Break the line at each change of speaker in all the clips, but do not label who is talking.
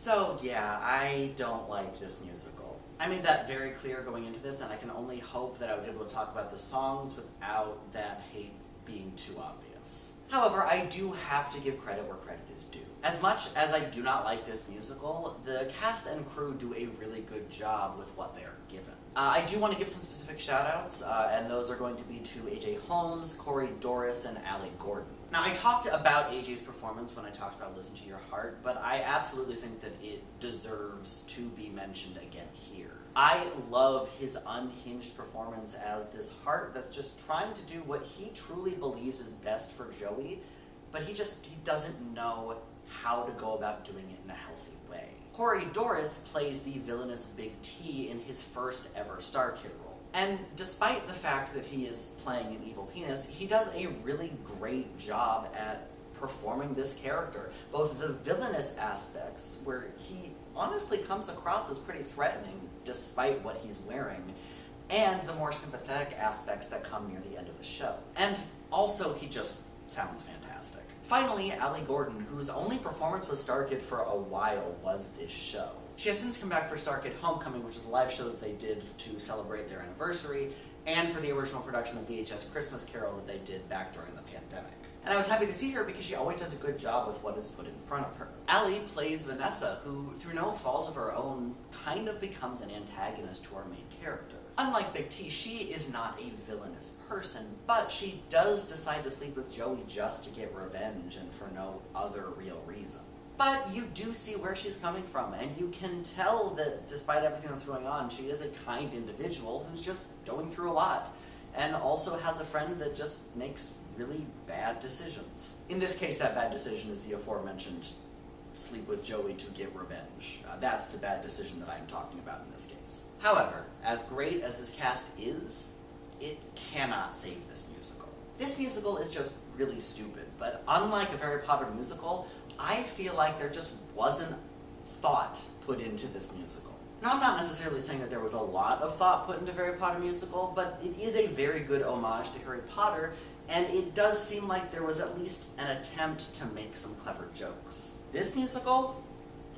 So yeah, I don't like this musical. I made that very clear going into this, and I can only hope that I was able to talk about the songs without that hate being too obvious. However, I do have to give credit where credit is due. As much as I do not like this musical, the cast and crew do a really good job with what they are given. I do want to give some specific shout-outs, and those are going to be to AJ Holmes, Corey Doris, and Allie Gordon. Now, I talked about AJ's performance when I talked about Listen to Your Heart, but I absolutely think that it deserves to be mentioned again here. I love his unhinged performance as this heart that's just trying to do what he truly believes is best for Joey, but he doesn't know how to go about doing it in a healthy way. Corey Doris plays the villainous Big T in his first ever Star Kid role. And despite the fact that he is playing an evil penis, he does a really great job at performing this character. Both the villainous aspects, where he honestly comes across as pretty threatening despite what he's wearing, and the more sympathetic aspects that come near the end of the show. And also, he just sounds fantastic. Finally, Allie Gordon, whose only performance with Star Kid for a while was this show. She has since come back for Star Kid Homecoming, which is a live show that they did to celebrate their anniversary, and for the original production of VHS Christmas Carol that they did back during the pandemic. And I was happy to see her because she always does a good job with what is put in front of her. Allie plays Vanessa, who, through no fault of her own, kind of becomes an antagonist to our main character. Unlike Big T, she is not a villainous person, but she does decide to sleep with Joey just to get revenge and for no other real reason. But you do see where she's coming from, and you can tell that despite everything that's going on, she is a kind individual who's just going through a lot, and also has a friend that just makes really bad decisions. In this case, that bad decision is the aforementioned sleep with Joey to get revenge. That's the bad decision that I'm talking about in this case. However, as great as this cast is, it cannot save this musical. This musical is just really stupid, but unlike a Harry Potter musical, I feel like there just wasn't thought put into this musical. Now, I'm not necessarily saying that there was a lot of thought put into Harry Potter musical, but it is a very good homage to Harry Potter, and it does seem like there was at least an attempt to make some clever jokes. This musical,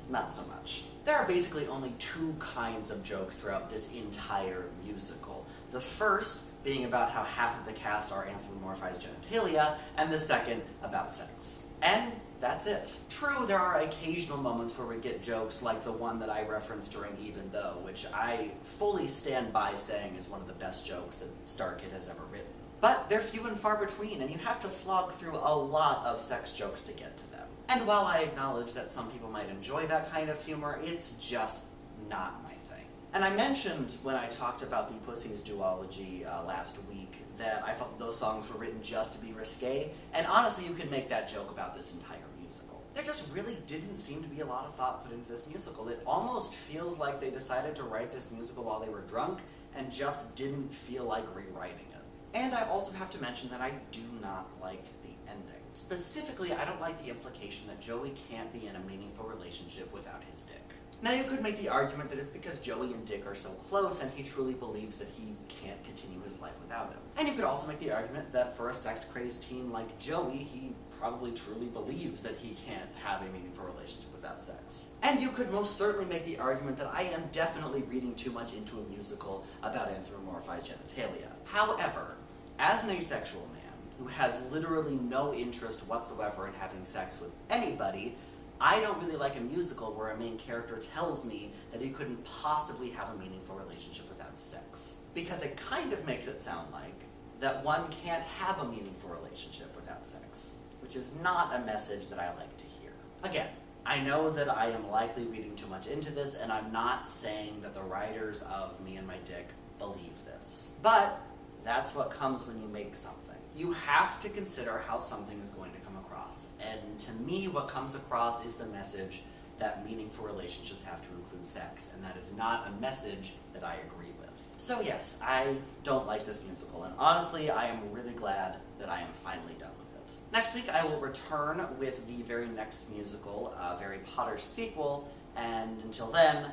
not so much. There are basically only two kinds of jokes throughout this entire musical. The first being about how half of the cast are anthropomorphized genitalia, and the second about sex. And that's it. True, there are occasional moments where we get jokes like the one that I referenced during Even Though, which I fully stand by saying is one of the best jokes that Star Kid has ever written. But they're few and far between, and you have to slog through a lot of sex jokes to get to them. And while I acknowledge that some people might enjoy that kind of humor, it's just not my thing. And I mentioned when I talked about the Pussies duology last week that I felt those songs were written just to be risque, and honestly you could make that joke about this entire musical. There just really didn't seem to be a lot of thought put into this musical. It almost feels like they decided to write this musical while they were drunk and just didn't feel like rewriting it. And I also have to mention that I do not like the ending. Specifically, I don't like the implication that Joey can't be in a meaningful relationship without his dick. Now, you could make the argument that it's because Joey and Dick are so close and he truly believes that he can't continue his life without him. And you could also make the argument that for a sex-crazed teen like Joey, he probably truly believes that he can't have a meaningful relationship without sex. And you could most certainly make the argument that I am definitely reading too much into a musical about anthropomorphized genitalia. However, as an asexual man who has literally no interest whatsoever in having sex with anybody, I don't really like a musical where a main character tells me that he couldn't possibly have a meaningful relationship without sex. Because it kind of makes it sound like that one can't have a meaningful relationship without sex, which is not a message that I like to hear. Again, I know that I am likely reading too much into this, and I'm not saying that the writers of Me and My Dick believe this. But that's what comes when you make something. You have to consider how something is going to come across. And to me, what comes across is the message that meaningful relationships have to include sex, and that is not a message that I agree with. So yes, I don't like this musical, and honestly, I am really glad that I am finally done with it. Next week, I will return with the very next musical, Harry Potter sequel, and until then,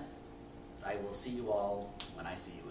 I will see you all when I see you